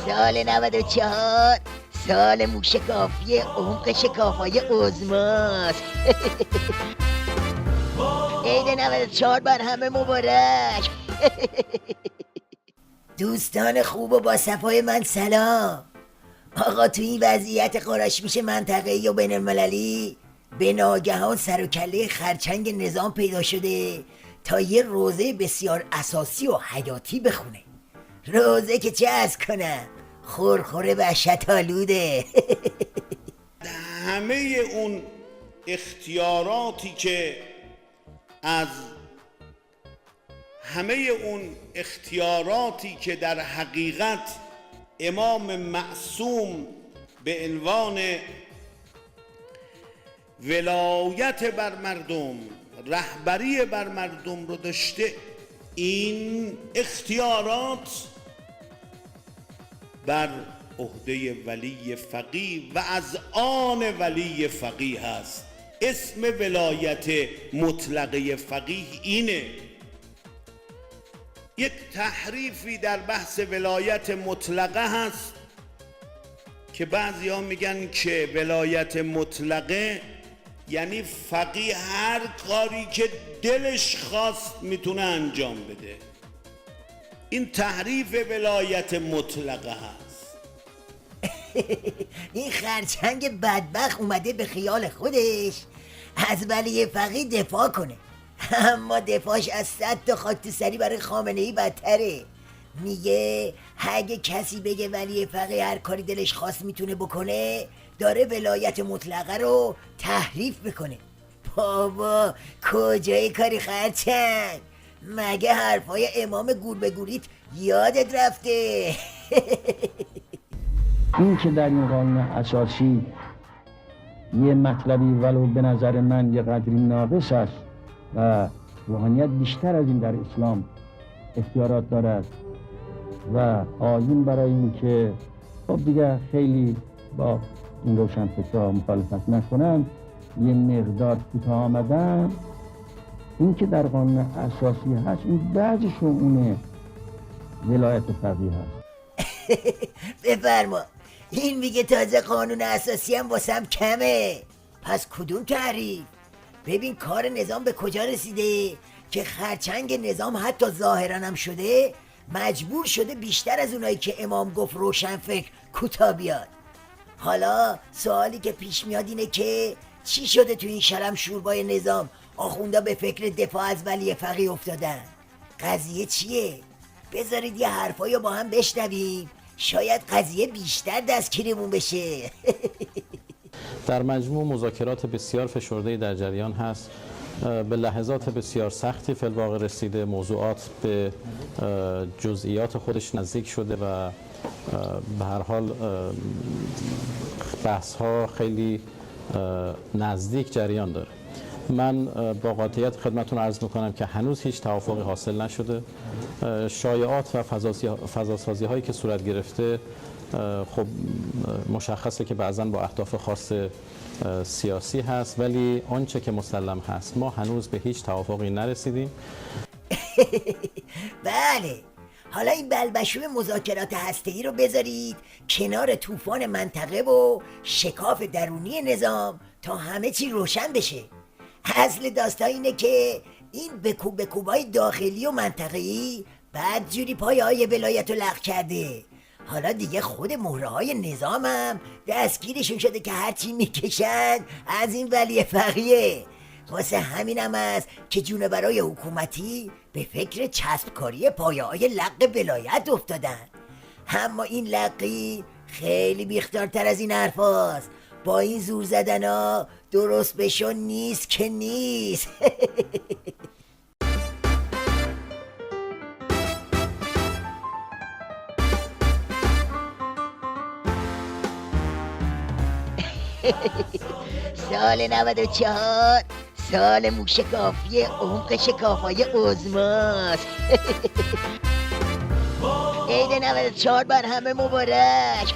سال 94 سال موشکافی عمق شکافای عظماست. عید 94 بر همه مبارک. دوستان خوب و با صفای من سلام. آقا تو این وضعیت قراش میشه منطقه‌ای و بین المللی به ناگهان سر و کله خرچنگ نظام پیدا شده تا یه روزه بسیار اساسی و حیاتی بخونه. روزه که چه از کنم، خورخوره وحشت آلوده. همه اون اختیاراتی که در حقیقت امام معصوم به عنوان ولایت بر مردم، رهبری بر مردم رو داشته، این اختیارات بر عهده ولی فقیه و از آن ولی فقیه هست. اسم ولایت مطلقه فقیه اینه. یک تحریفی در بحث ولایت مطلقه هست که بعضی ها میگن که ولایت مطلقه یعنی فقیه هر کاری که دلش خواست میتونه انجام بده. این تحریف ولایت مطلقه هست. این خرچنگ بدبخت اومده به خیال خودش از ولی فقیه دفاع کنه، اما دفاعش از 100 تا خاک تو سری برای خامنه‌ای بدتره. میگه اگه کسی بگه ولی فقیه هر کاری دلش خواست میتونه بکنه، داره ولایت مطلقه رو تحریف میکنه. بابا کجای کاری خرچنگ؟ مگه حرفای امام گور به گوریت یادت رفته؟ این که در این قانون اساسی یه مطلبی ولو به نظر من یه قدری ناقص است و روحانیت بیشتر از این در اسلام اختیارات دارد و آیین برای این که خب دیگه خیلی با این روشنفکرها مخالفت نکنن یه مقدار کوتاه آمدن. این که در قانون اساسی هست این بعضی شمونه ولایت فقیه هست. بفرما. این میگه تازه قانون اساسی هم واسم کمه. پس کدوم تعریف؟ ببین کار نظام به کجا رسیده که خرچنگ نظام حتی ظاهرا هم شده مجبور شده بیشتر از اونایی که امام گفت روشنفکر کوتاه بیاد. حالا سوالی که پیش میاد اینه که چی شده تو این شرم شوربای نظام آخوندا به فکر دفاع از ولی فقیه افتادن؟ قضیه چیه؟ بذارید یه حرفایو با هم بشنویم، شاید قضیه بیشتر دستگیرمون بشه. در مجموع مذاکرات بسیار فشرده در جریان هست، به لحظات بسیار سختی فی الواقع رسیده، موضوعات به جزئیات خودش نزدیک شده و به هر حال بحث ها خیلی نزدیک جریان داره. من با قاطعیت خدمتتون عرض میکنم که هنوز هیچ توافقی حاصل نشده. شایعات و فضاسازی هایی که صورت گرفته خب مشخصه که بعضاً با اهداف خاص سیاسی هست، ولی آنچه که مسلم هست ما هنوز به هیچ توافقی نرسیدیم. بله، حالا این بلبشوی مذاکرات هسته‌ای رو بذارید کنار طوفان منطقه و شکاف درونی نظام تا همه چی روشن بشه. اصل داستان اینه که این بکوبای داخلی و منطقه‌ای بدجوری پایه‌های ولایت رو لغو کرده. حالا دیگه خود مهره‌های نظامم دستگیرشون شده که هرچی میکشن از این ولی فقیه. واسه همینم است که جونورای حکومتی به فکر چسبکاری پایه‌های لغو ولایت افتادن. اما این لغی خیلی بیخدارتر از این حرفاست. با این زور زدن ها درست بشو نیست که نیست. سال 94 سال موشکافی عمق شکافای عظماست. عید 94 بر همه مبارک.